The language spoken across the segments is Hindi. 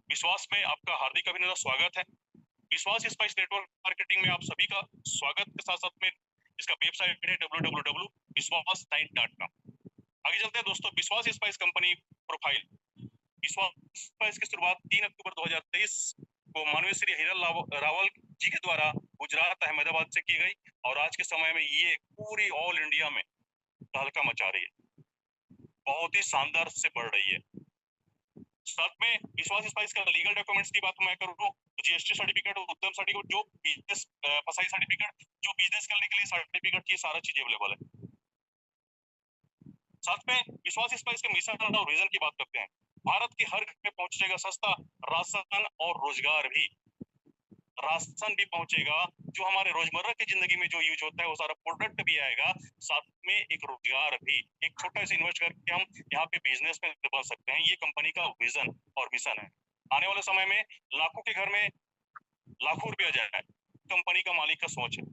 विश्वास में आपका हार्दिक अभिनंदन, स्वागत है। विश्वास स्पाइस नेटवर्क मार्केटिंग में आप सभी का स्वागत के साथ साथ में इसका वेबसाइट है www.viswas9.com। आगे चलते हैं दोस्तों। विश्वास स्पाइस कंपनी प्रोफाइल। विश्वास स्पाइस की शुरुआत 3 अक्टूबर 2023 को माननीय श्री हीरल रावल जी के द्वारा गुजरात अहमदाबाद से की गई और आज के समय में ये पूरी ऑल इंडिया में तहलका मचा रही है, बहुत ही शानदार से बढ़ रही है। साथ में विश्वास स्पाइस का लीगल डॉक्यूमेंट्स की बात मैं करूँ तो जीएसटी सर्टिफिकेट, उद्यम सर्टिफिकेट, जो बिजनेस फसाई सर्टिफिकेट, जो बिजनेस करने के लिए सर्टिफिकेट की सारा चीज अवेलेबल है। साथ में विश्वास स्पाइस के मिशन और विजन की बात करते हैं। भारत के हर घर में पहुंचेगा सस्ता राशन और रोजगार भी। राशन भी पहुंचेगा, जो हमारे रोजमर्रा की जिंदगी में जो यूज होता है वो सारा प्रोडक्ट भी आएगा, साथ में एक रोजगार भी। एक छोटा सा इन्वेस्ट करके हम यहाँ पे बिजनेस में बन सकते हैं। ये कंपनी का विजन और मिशन है। आने वाले समय में लाखों के घर में लाखों रुपया जाए, कंपनी का मालिक का सोच है।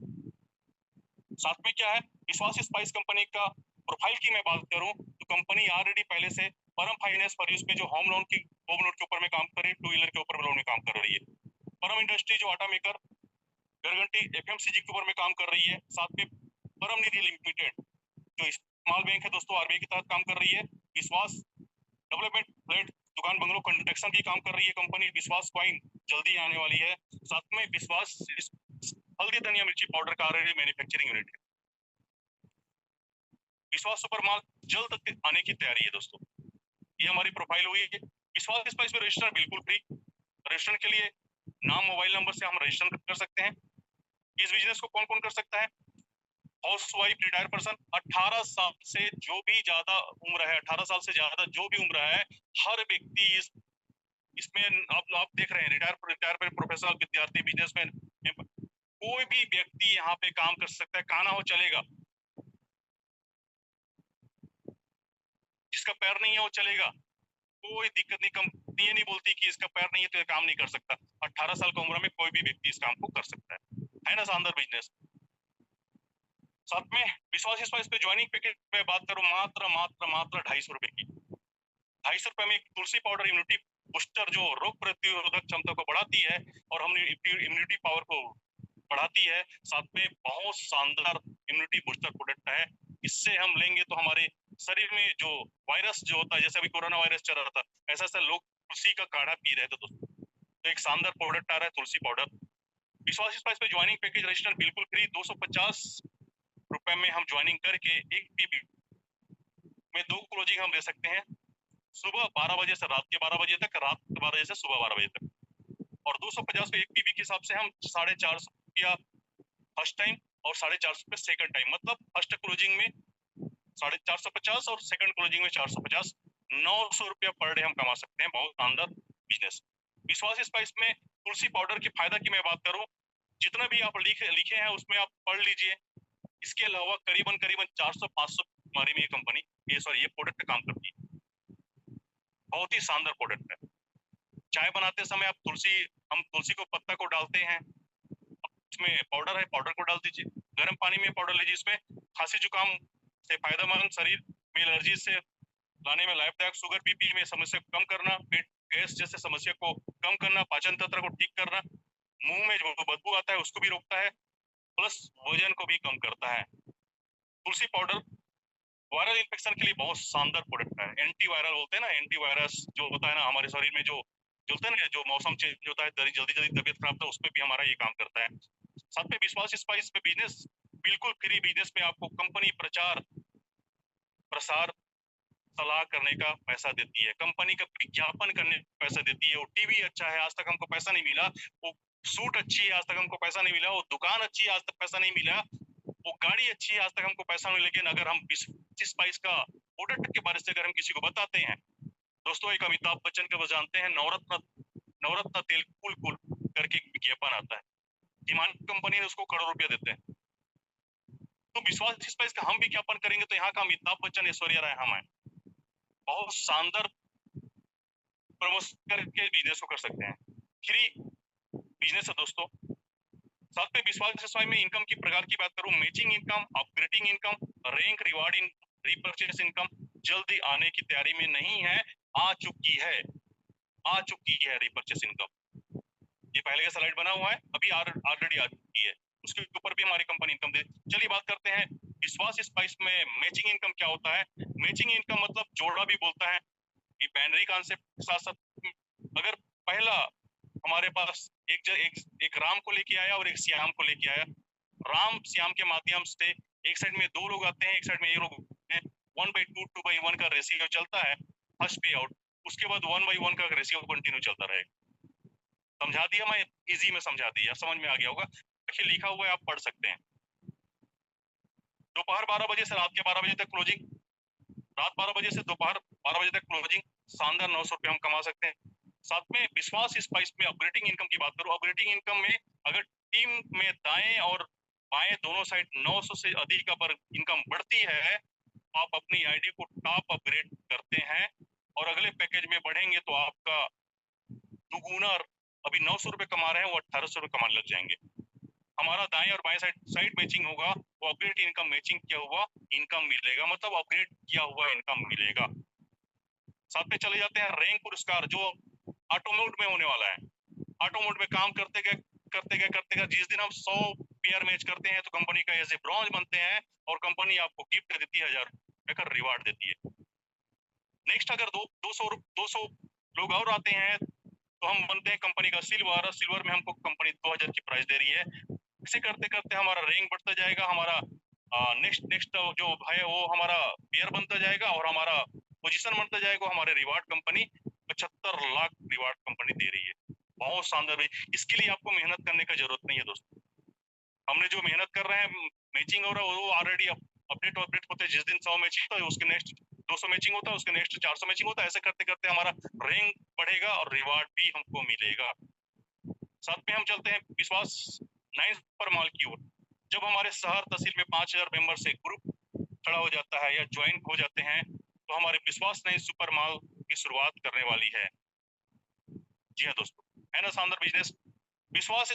साथ में क्या है, विश्वास स्पाइस कंपनी का प्रोफाइल की मैं बात करूं तो कंपनी ऑलरेडी पहले से परम फाइनेंस पर पे जो होम लोन के ऊपर में काम कर रही है, टू व्हीलर के ऊपर लोन में काम कर रही है। परम इंडस्ट्री जो आटा मेकर गरगंटी एफएमसीजी के ऊपर में काम कर रही है। साथ में परम निधि लिमिटेड जो स्मॉल बैंक है दोस्तों, आरबीआई के तहत काम कर रही है। विश्वास डेवलपमेंट फ्लैट दुकान बंगलो कंस्ट्रक्शन की काम कर रही है कंपनी। विश्वास क्वाइन जल्दी आने वाली है। साथ में विश्वास हल्दी धनिया मिर्ची पाउडर का मैन्युफैक्चरिंग यूनिट है। विश्वास सुपर माल जल्द आने की तैयारी है दोस्तों। ये हमारी प्रोफाइल हुई है। विश्वास स्पाइस में रजिस्टर बिल्कुल फ्री। रजिस्ट्रेशन के लिए नाम मोबाइल नंबर से हम रजिस्टर कर सकते हैं। इस बिजनेस को कौन कौन कर सकता है? हाउस वाइफ, रिटायर्ड पर्सन, 18 साल से जो भी ज्यादा उम्र है, 18 साल से ज्यादा जो भी उम्र है, हर व्यक्ति इसमें आप देख रहे हैं रिटायर प्रोफेशनल, विद्यार्थी, बिजनेसमैन, कोई भी व्यक्ति यहाँ पे काम कर सकता है। काना हो चलेगा, जिसका पैर नहीं है वो चलेगा, कोई दिक्कत नहीं। कंपनी ये नहीं बोलती कि इसका पैर नहीं है तो ये काम नहीं कर सकता। 18 साल की उम्र में कोई भी व्यक्ति इस काम को कर सकता है ना शानदार बिजनेस। साथ में विश्वास स्पाइस पे ज्वाइनिंग पैकेज में बात करूं, मात्र मात्र मात्र 250 रुपए की। 250 रुपए में एक तुलसी पाउडर इम्यूनिटी बूस्टर जो रोग प्रतिरोधक क्षमता को बढ़ाती है और हम इम्यूनिटी पावर को बढ़ाती है। साथ में बहुत शानदार इम्यूनिटी बूस्टर प्रोडक्ट है। इससे हम लेंगे तो हमारे शरीर में जो वायरस जो होता है, जैसे अभी कोरोना वायरस चल रहा था, ऐसा ऐसा लोग तुलसी का काढ़ा पी रहे थे दोस्तों। तो एक शानदार प्रोडक्ट आ रहा है तुलसी पाउडर। विश्वास स्पाइस पे ज्वाइनिंग पैकेज रजिस्टर बिल्कुल फ्री। 250 रुपए में हम ज्वाइनिंग करके एक पीबी में 2 क्लोजिंग हम दे सकते हैं, सुबह 12 बजे से रात के 12 बजे तक, रात 12 बजे से सुबह 12 बजे तक। और 250 पे एक पीबी के हिसाब से हम 450 रुपया फर्स्ट टाइम और 450 रुपये सेकंड टाइम, मतलब फर्स्ट क्लोजिंग में 450 और सेकंड क्लोजिंग में 450, 900 रुपया पर डे हम कमा सकते हैं। बहुत शानदार बिजनेस। विश्वास स्पाइस में तुलसी पाउडर के फायदा की मैं बात करूं, जितना भी आप लिखे हैं उसमें आप पढ़ लीजिए। इसके अलावा करीबन करीबन 400-500 बीमारी में ये कंपनी ये प्रोडक्ट काम करती है। बहुत ही शानदार प्रोडक्ट है। चाय बनाते समय आप हम तुलसी को पत्ता को डालते हैं, इसमें पाउडर है, पाउडर को डाल दीजिए, गर्म पानी में पाउडर लीजिए। इसमें खांसी जुकाम से फायदेमंद, शरीर में एलर्जी से लाने में लाभदायक, शुगर बीपी में समस्या को कम करना, पेट गैस जैसे समस्या को कम करना, पाचन तंत्र को ठीक करना, मुंह में जो बदबू आता है उसको भी रोकता है, प्लस वजन को भी कम करता है। तुलसी पाउडर वायरल इन्फेक्शन के लिए बहुत शानदार प्रोडक्ट है। एंटी वायरल बोलते हैं ना, एंटी वायरस जो होता है ना हमारे शरीर में, जो होता है ना, जो मौसम चेंज होता है, जल्दी जल्दी तबियत खराब था, उस पर भी हमारा ये काम करता है। साथ में विश्वास स्पाइस में बिजनेस बिल्कुल फ्री। बिजनेस में आपको कंपनी प्रचार प्रसार सलाह करने का पैसा देती है, कंपनी का विज्ञापन करने का पैसा देती है। वो टीवी अच्छा है, आज तक हमको पैसा नहीं मिला। वो सूट अच्छी है, आज तक हमको पैसा नहीं मिला। वो दुकान अच्छी है, आज तक पैसा नहीं मिला। वो गाड़ी अच्छी है, आज तक हमको पैसा नहीं। लेकिन अगर हम स्पाइस का प्रोडक्ट के बारे से अगर हम किसी को बताते हैं दोस्तों, एक अमिताभ बच्चन को जानते हैं, नवरत्न नवरत्न तेल कूल कूल करके विज्ञापन आता है, हिमानी कंपनी ने उसको करोड़ रुपया देते हैं। तो विश्वास स्पाइस का हम विज्ञापन करेंगे तो यहाँ का अमिताभ बच्चन, ऐश्वर्या राय हम है। बहुत शानदार प्रमोशन करके बिजनेस को कर सकते हैं। फ्री बिजनेस है दोस्तों। साथ में विश्वास स्पाइस में इनकम की प्रकार की बात करूं, matching income, upgrading income, rank reward इन रिपर्चेस इनकम जल्दी आने की तैयारी में नहीं है, आ चुकी है। आ चुकी है रीपर्चेस इनकम। ये पहले का स्लाइड बना हुआ है, अभी ऑलरेडी आ चुकी है, उसके ऊपर भी हमारी कंपनी इनकम दे। चलिए बात करते हैं विश्वास स्पाइस में मैचिंग इनकम क्या होता है। मैचिंग इनकम मतलब जोड़ा भी बोलता है, ये बाइनरी कॉन्सेप्ट के साथ साथ अगर पहला हमारे पास एक राम को लेके आया और एक श्याम को लेके आया, राम श्याम के माध्यम से एक साइड में दो लोग आते हैं, एक साइड में एक लोग हैं, 1/2 2/1 का रेशियो चलता है फर्स्ट पे आउट, उसके बाद 1/1 का रेशियो कंटिन्यू चलता रहेगा। समझा दिया मैं, इजी में समझा दिया, समझ में आ गया होगा। देखिए लिखा हुआ है, आप पढ़ सकते हैं। दोपहर 12 बजे से रात के 12 बजे तक क्लोजिंग, रात 12 बजे से दोपहर 12 बजे तक क्लोजिंग, शानदार 900 रुपये हम कमा सकते हैं। साथ में विश्वास स्पाइस में ऑपरेटिंग इनकम की बात करूं, ऑपरेटिंग इनकम में अगर टीम में दाएं और बाएं दोनों साइड 900 से अधिक अगर इनकम बढ़ती है, आप अपनी आईडी को टॉप अपग्रेड करते हैं और अगले पैकेज में बढ़ेंगे तो आपका दुगुना, अभी 900 रुपये कमा रहे हैं वो 1800 रुपये कमाने लग जाएंगे। हमारा दाएं और बाएं साइड मैचिंग होगा, वो अपग्रेड इनकम मैचिंग किया हुआ इनकम मिलेगा, मतलब अपग्रेड किया हुआ इनकम मिलेगा। साथ में चले जाते हैं रैंक पुरस्कार, जो ऑटो मोड में होने वाला है। ऑटो मोड में काम करते गए जिस दिन हम 100 पेयर मैच करते हैं तो कंपनी का ऐसे ब्रॉन्ज बनते हैं और कंपनी आपको गिफ्ट देती है, 1000 रुपए का रिवार्ड देती है। नेक्स्ट अगर 200 लोग और आते हैं तो हम बनते हैं कंपनी का सिल्वर, सिल्वर में हमको कंपनी 2000 की प्राइस दे रही है। ऐसे करते करते हमारा रैंक बढ़ता जाएगा, हमारा नेक्स्ट जो है वो हमारा पेयर बनता जाएगा और हमारा पोजीशन बनता जाएगा। हमारे reward company 75 lakh reward company दे रही है, बहुत शानदार है। इसके लिए आपको मेहनत करने का जरूरत नहीं है दोस्तों, हमने जो मेहनत कर रहे हैं मैचिंग हो रहा है वो ऑलरेडी अपडेट होते हैं। जिस दिन 100 मैचिंग होता है उसके नेक्स्ट 200 मैचिंग होता है, उसके नेक्स्ट 400 मैचिंग होता है। ऐसे करते करते हमारा रैंक बढ़ेगा और रिवार्ड भी हमको मिलेगा। साथ में हम चलते हैं विश्वास 9 सुपर मॉल की ओर। जब हमारे शहर तहसील में 5000 मेंबर से ग्रुप खड़ा हो जाता है या ज्वाइन हो जाते हैं तो हमारे विश्वास 9 सुपर मॉल की शुरुआत करने वाली है। जी हाँ दोस्तों, है ना शानदार बिजनेस। विश्वास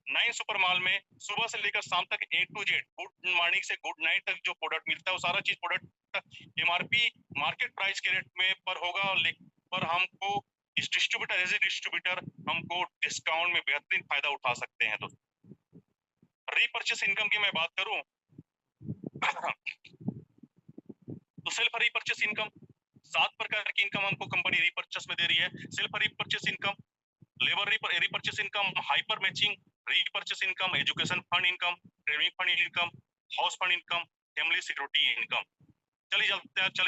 9 सुपर मॉल में सुबह से लेकर शाम तक A to Z, good morning से गुड नाइट तक जो प्रोडक्ट मिलता है वो सारा चीज प्रोडक्ट MRP मार्केट प्राइस के रेट में पर होगा, पर हमको इस डिस्ट्रीब्यूटर एज ए डिस्ट्रीब्यूटर हमको डिस्काउंट में बेहतरीन फायदा उठा सकते हैं। तो रीपर्चेस इनकम की मैं बात करूं तो सेल्फ रीपर्चेस इनकम 7 प्रकार की इनकम हमको कंपनी रीपर्चेस में दे रही है। Self repurchase income, labour repurchase income, hyper matching repurchase income, education fund income, training fund income, house fund income, family security income. चले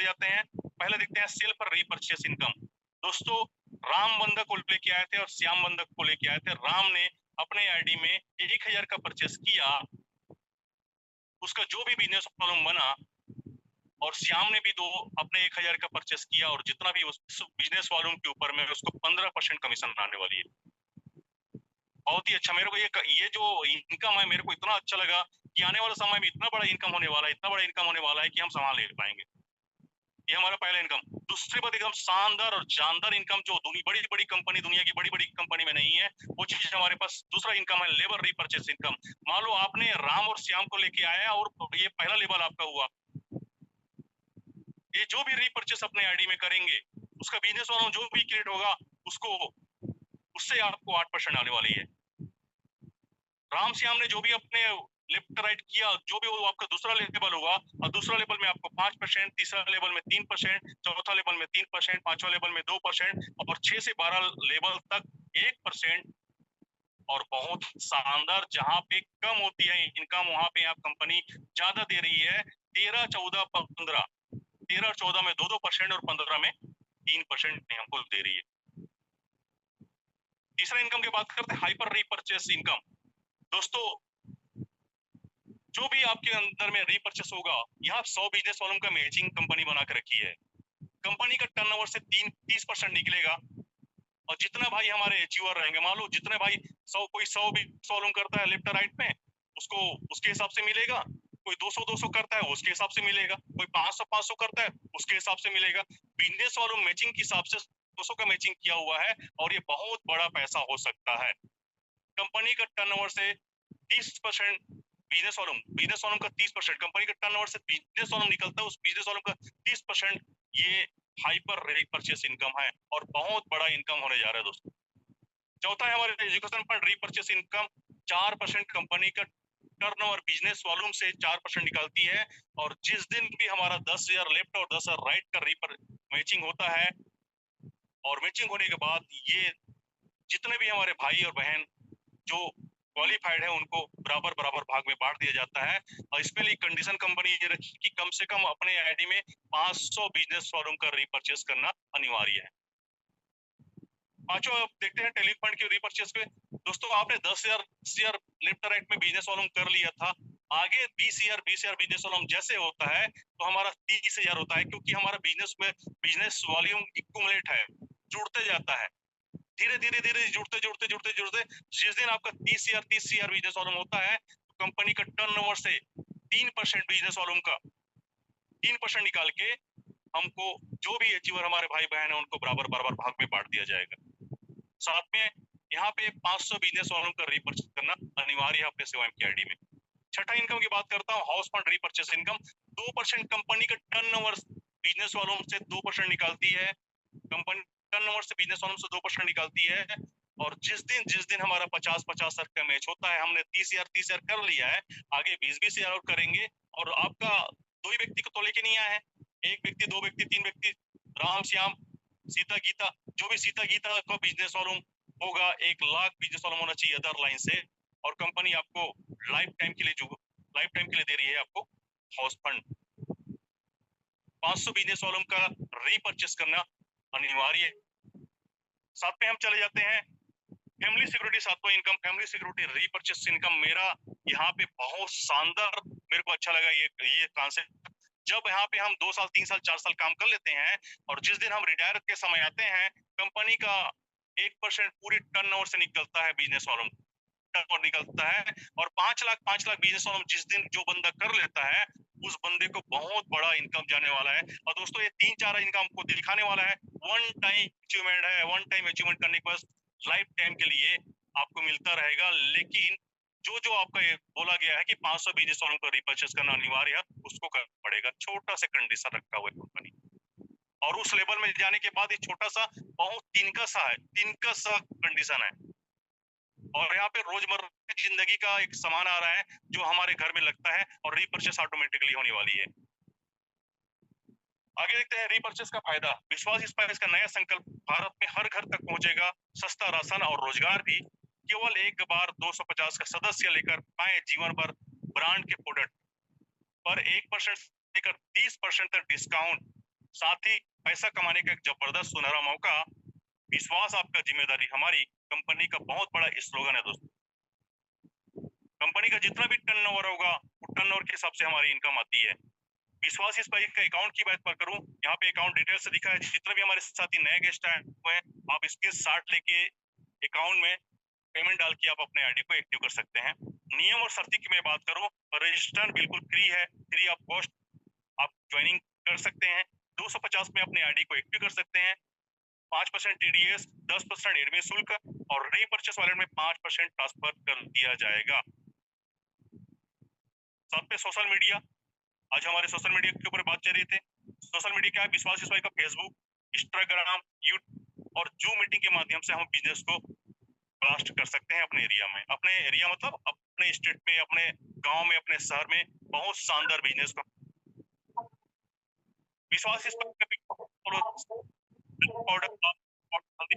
जाते हैं, पहले देखते हैं सेल्फ रीपर्चेस इनकम। दोस्तों राम बंधक को लेके आए थे और श्याम बंधक को लेके आए थे। राम ने अपने आईडी में 1000 का परचेस किया, उसका जो भी बिजनेस प्रॉब्लम बना, और श्याम ने भी अपने 1000 का परचेस किया और जितना भी उस बिजनेस वॉल्यूम के ऊपर में उसको 15% कमीशन आने वाली है। बहुत ही अच्छा, मेरे को ये जो इनकम है मेरे को इतना अच्छा लगा कि आने वाले समय में इतना बड़ा इनकम होने वाला है, इतना बड़ा इनकम होने वाला है कि हम संभाल ले पाएंगे। ये हमारा पहला इनकम। दूसरी बात एकदम शानदार और जानदार इनकम जो बड़ी बड़ी कंपनी, दुनिया की बड़ी बड़ी कंपनी में नहीं है, वो चीज हमारे पास दूसरा इनकम है, लेबर रीपर्चेस इनकम। मान लो आपने राम और श्याम को लेके आया और ये पहला लेवल आपका हुआ, ये जो भी रीपर्चेस अपने आईडी में करेंगे उसका बिजनेस वाला जो भी क्रिएट होगा उसको उससे आपको 8% आने वाली है। राम श्याम ने जो भी अपने लेफ्ट राइट किया, जो भी वो आपका दूसरा लेवल होगा, और दूसरा लेवल में आपको 5%, तीसरा लेवल में 3%, चौथा लेवल में 3%, पांचवा लेवल में 2% और 6 से 12 लेवल तक 1%। और बहुत शानदार, जहां पे कम होती है इनकम वहां पे आप कंपनी ज्यादा दे रही है। 13, 14, 15, 13 और 14 में 2% और 15 में 3% हमको दे रही है। तीसरा इनकम की बात करते हैं हाइपर रीपर्चेस इनकम। दोस्तों जो भी आपके अंदर में रीपर्चेस होगा, यहाँ 100 बिजनेस वालों का मैचिंग कंपनी बना के रखी है। कंपनी का टर्नओवर से 30% निकलेगा और जितना भाई हमारे अचीवर रहेंगे, मान लो जितने भाई 100 कोई 100 बिजनेस वालों करता है लेफ्ट राइट में, उसको उसके हिसाब से मिलेगा। कोई 200 करता है उसके हिसाब से मिलेगा, कोई 500 करता है उसके हिसाब से मिलेगा। बिजनेस वालों मैचिंग के हिसाब से 200 का मैचिंग किया हुआ है और ये बहुत बड़ा पैसा हो सकता है। कंपनी का टर्नओवर से 30% बिजनेस वालों का 30%, कंपनी का टर्नओवर से बिजनेस वालों निकलता है, उस बिजनेस वालों का 30% ये हाइपर रीपरचेस इनकम है और बहुत बड़ा इनकम होने जा रहा है दोस्तों। चौथा है हमारे एजुकेशन फंड रीपरचेस इनकम। 4% कंपनी का टर्नओवर बिजनेस वॉल्यूम से 4% निकालती है, और जिस दिन भी हमारा 10,000 लेफ्ट और 10,000 राइट का रीपर मैचिंग होता है, और मैचिंग होने के बाद ये जितने भी हमारे भाई और बहन जो क्वालिफाइड है उनको बराबर बराबर भाग में बांट दिया जाता है। और इसके लिए कंडीशन कंपनी ये रखी कि कम से कम अपने आईडी में 500 बिजनेस वॉल्यूम का रीपरचेस करना अनिवार्य है। पांचों अब देखते हैं टेलीफंड के रीपरचेस पे। दोस्तों आपने 10,000 शेयर लेफ्ट राइट में बिजनेस वॉल्यूम कर लिया था, आगे 20,000 बिजनेस वॉल्यूम जैसे होता है तो हमारा 30,000 होता है, क्योंकि हमारा बिजनेस में बिजनेस वॉल्यूम एक्यूमुलेट है, जुड़ते जाता है, धीरे धीरे धीरे जुड़ते जुड़ते जुड़ते जुड़ते जिस दिन आपका 30,000 बिजनेस वॉल्यूम होता है तो कंपनी का टर्नओवर से 3% बिजनेस वॉल्यूम का 3% निकाल के हमको जो भी अचीवर हमारे भाई बहन है उनको बराबर बराबर भाग में बांट दिया जाएगा। साथ में यहाँ पे 500 बिजनेस वॉल्यूम का रीपरचेस करना अनिवार्य है अपने सेवाएं की आईडी में। छठा इनकम की बात करता हूँ, हाउस फंड रीपरचेस इनकम। 2% कंपनी का टर्नओवर बिजनेस वॉल्यूम से 2% निकालती है, कंपनी टर्नओवर से बिजनेस वॉल्यूम से 2% निकालती है, और जिस दिन हमारा 50-50 का मैच होता है, हमने 30,000 कर लिया है, आगे 20,000 और करेंगे। और आपका दो ही व्यक्ति को तो लेके नहीं आया है, एक व्यक्ति, दो व्यक्ति, तीन व्यक्ति, राम श्याम सीता गीता, जो भी सीता गीता का बिजनेस वॉल्यूम होगा 1 लाख बिजनेस वॉल्यूम होना चाहिए अदर लाइन से, और कंपनी आपको लाइफ टाइम के लिए दे रही है आपको हाउस फंड। 500 बिजनेस वॉल्यूम का रीपरचेस करना अनिवार्य है। साथ में हम चले जाते हैं फैमिली सिक्योरिटी, सातवां इनकम फैमिली सिक्योरिटी रीपरचेस इनकम। मेरा यहाँ पे बहुत शानदार, मेरे को अच्छा लगा ये कॉन्सेप्ट। जब यहाँ पे हम 2 साल 3 साल 4 साल काम कर लेते हैं, और जिस दिन हम रिटायर के समय आते हैं, कंपनी का 1% पूरी टर्नओवर से निकलता है, बिजनेस वॉल्यूम टर्नओवर निकलता है, और 5 लाख बिजनेस वॉल्यूम जिस दिन जो बंदा कर लेता है उस बंदे को बहुत बड़ा इनकम जाने वाला है। और दोस्तों ये 3-4 इनकम को दिखाने वाला है, वन टाइम अचीवमेंट है, वन टाइम अचीवमेंट करने के बाद लाइफ टाइम के लिए आपको मिलता रहेगा। लेकिन जो आपका ये बोला गया है कि 500 बिजनेस वॉल्यूम का रीपरचेस करना अनिवार्य है, उसको करना पड़ेगा। छोटा सा कंडीशन रखा हुआ है कंपनी, और उस लेवल में जाने के बाद ये छोटा सा बहुत तिनका सा कंडीशन है। और यहाँ पे रोजमर्रा की जिंदगी का एक सामान आ रहा है जो हमारे घर में लगता है, और रीपरचेस ऑटोमेटिकली होने वाली है। आगे देखते हैं रीपरचेस का फायदा। विश्वास स्पाइस का नया संकल्प भारत में हर घर तक पहुंचेगा, सस्ता राशन और रोजगार भी। केवल एक बार 250 का सदस्य लेकर पाए जीवन भर ब्रांड के प्रोडक्ट पर 1% लेकर 30% तक डिस्काउंट, साथ ही पैसा कमाने का एक जबरदस्त सुनहरा मौका। विश्वास आपका, जिम्मेदारी हमारी, कंपनी का बहुत बड़ा स्लोगन है दोस्तों। कंपनी का जितना भी टर्नओवर होगा वो टर्नओवर के हिसाब से हमारी इनकम आती है। विश्वास स्पाइस का अकाउंट की बात करूं, यहाँ पे अकाउंट डिटेल से दिखा है। जितने भी हमारे साथी नए गेस्ट आए हुए हैं, आप इसके 60 लेके अकाउंट में पेमेंट डाल के आप अपने आईडी को एक्टिव कर सकते हैं। नियम और शर्ती की मैं बात करूं, रजिस्ट्रेशन बिल्कुल फ्री है, फ्री ऑफ कॉस्ट आप ज्वाइनिंग कर सकते हैं। 250 में अपने आईडी को एक्टिव कर सकते हैं। 5% टीडीएस, 10% एडमिन शुल्क, और रीपरचेस वॉलेट में 5% ट्रांसफर कर दिया जाएगा। साथ में सोशल मीडिया, आज हमारे सोशल मीडिया के ऊपर बात चल रही थी। सोशल मीडिया क्या है? विश्वास स्पाइस का फेसबुक, इंस्टाग्राम, यूट्यूब और जूम मीटिंग के माध्यम से हम बिजनेस को ब्लास्ट कर सकते हैं अपने एरिया में। अपने एरिया मतलब अपने स्टेट में, अपने गांव में, अपने शहर में बहुत शानदार बिजनेस को विश्वास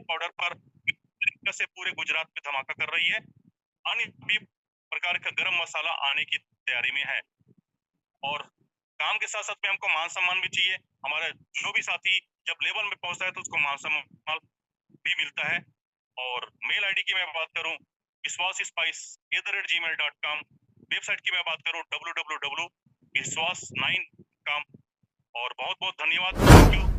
पाउडर पर से पूरे गुजरात में धमाका कर रही है। अन्य भी प्रकार का गरम मसाला आने की तैयारी में है, और काम के साथ साथ में हमको मान सम्मान भी चाहिए। हमारा जो भी साथी जब लेवल में पहुंचता है तो उसको मान सम्मान भी मिलता है। और मेल आईडी की मैं बात करूं, viswasspice@gmail.com। वेबसाइट की मैं बात करूं, www.viswas9.com। और बहुत बहुत धन्यवाद। Thank you.